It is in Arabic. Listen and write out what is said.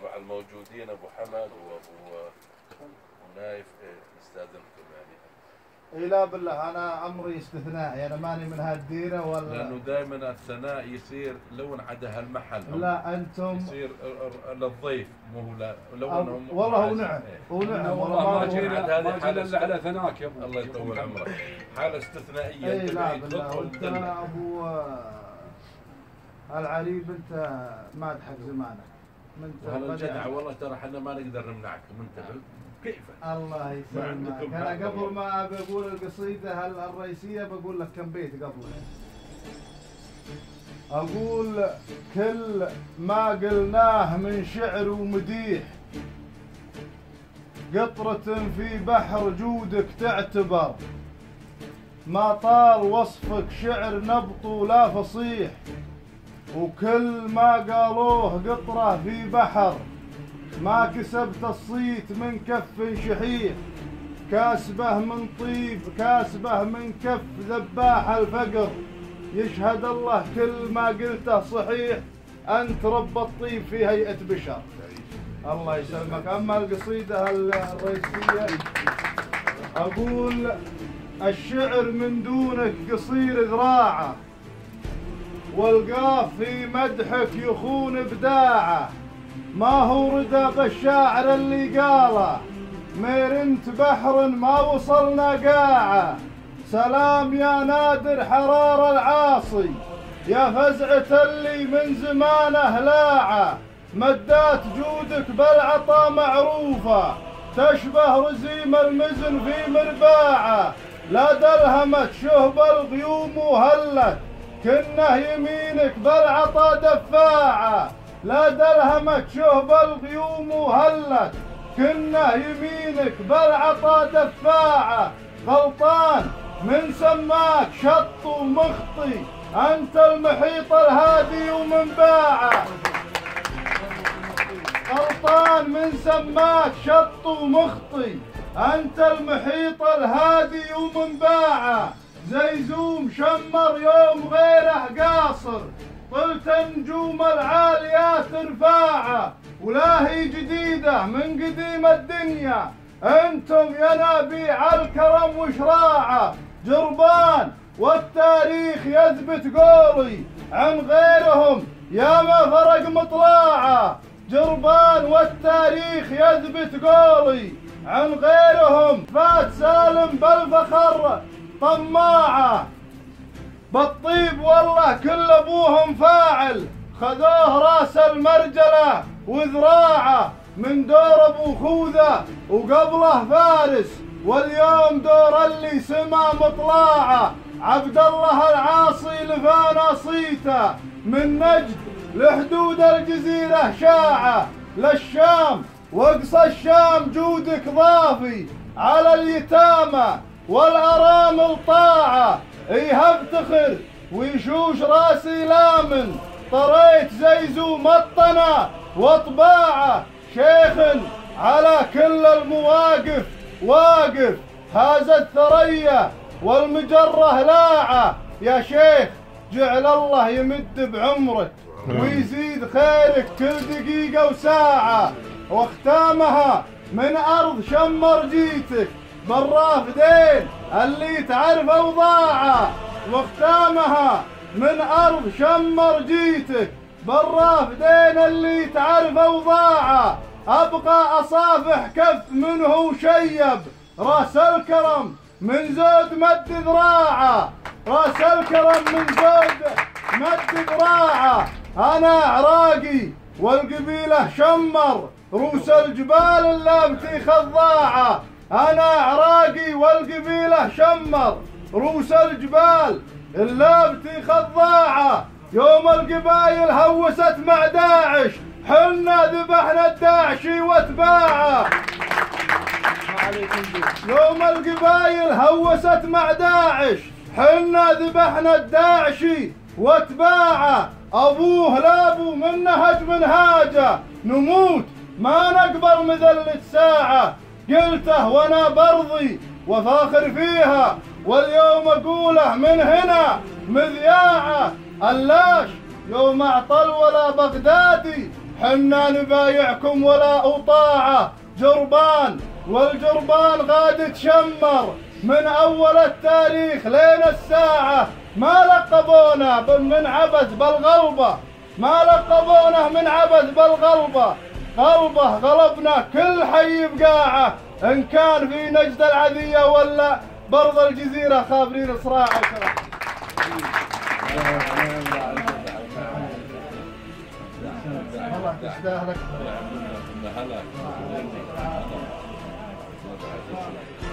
طبعا الموجودين ابو حمد وابو نايف نستاذنكم يعني. اي لا بالله انا امري استثنائي، انا ماني من هالديره ولا، لانه دائما الثناء يصير لو انعدى هالمحل لا انتم يصير للضيف مو لو انهم والله ونعم ونعم والله ما جينا الا على ثناك يا ابو. الله يطول عمرك. حاله استثنائيه. اي لا بالله انت ابو العريب انت ما تحق زمانك وهلا الجدع والله ترى احنا ما نقدر نمنعكم انت كيف الله يسلمك. انا قبل ما بقول القصيده الرئيسيه بقول لك كم بيت قبلها. اقول كل ما قلناه من شعر ومديح قطرة في بحر جودك تعتبر، ما طال وصفك شعر نبط ولا فصيح، وكل ما قالوه قطرة في بحر ما كسبت الصيت من كف شحيح، كاسبه من طيب كاسبه من كف ذباح الفقر، يشهد الله كل ما قلته صحيح، أنت رب الطيب في هيئة بشر. الله يسلمك. أما القصيدة الرئيسية أقول الشعر من دونك قصير ذراعه، والقاف في مدحك يخون ابداعه، ما هو ردى الشاعر اللي قاله ميرنت بحر ما وصلنا قاعه، سلام يا نادر حرار العاصي يا فزعة اللي من زمانه لاعه، مدات جودك بالعطا معروفه تشبه رزيم المزن في مرباعه، لا دلهمت شهب الغيوم وهلت كنه يمينك بالعطا دفاعه، لا دلهمت شهب الغيوم وهلت كنه يمينك بالعطا دفاعه، غلطان من سماك شط ومخطي انت المحيط الهادي ومنباعه، غلطان من سماك شط ومخطي انت المحيط الهادي ومنباعه، زيزوم شمر يوم غيره قاصر طلت نجوم العاليات رفاعه، ولا هي جديده من قديم الدنيا انتم يا نبيع الكرم وشراعه، جربان والتاريخ يثبت قولي عن غيرهم يا ما فرق مطلعه، جربان والتاريخ يثبت قولي عن غيرهم فات سالم بالفخر طماعه، بالطيب والله كل ابوهم فاعل خذوه راس المرجله وذراعه، من دور ابو خوذه وقبله فارس واليوم دور اللي سما مطلعه، عبد الله العاصي لفانا صيته من نجد لحدود الجزيره شاعه، للشام واقصى الشام جودك ضافي على اليتامى والارامل طاعه، ايه افتخر ويشوش راسي لامن طريت زيزو مطنه وطباعه، شيخ على كل المواقف واقف هذا الثريا والمجره لاعه، يا شيخ جعل الله يمد بعمرك ويزيد خيرك كل دقيقه وساعه، واختامها من ارض شمر جيتك بالرافدين اللي تعرف اوضاعه، واختامها من ارض شمر جيتك بالرافدين اللي تعرف اوضاعه، ابقى اصافح كف منه شيب راس الكرم من زود مد ذراعه، راس الكرم من زود مد ذراعه، انا عراقي والقبيله شمر روس الجبال اللابتي خضاعه، انا عراقي والقبيله شمر روس الجبال اللابتي خضاعه، يوم القبايل هوست مع داعش حلنا ذبحنا الداعشي واتباعه، يوم القبايل هوست مع داعش حلنا ذبحنا الداعشي واتباعه، ابوه لابو من نهج منهاجه نموت ما نقبل مذلة ساعه، قلته وانا برضي وفاخر فيها واليوم اقوله من هنا مذياعه، اللاش يوم اعطى الولا بغدادي حنا نبايعكم ولا طاعة جربان، والجربان غاد تشمر من أول التاريخ لين الساعة. ما لقبونا من عبث بالغلبة، ما لقبونا من عبث بالغلبة. غلبة غلبنا كل حي بقاعة، إن كان في نجد العذية ولا برض الجزيرة خابرين صراع. والله تستاهلك.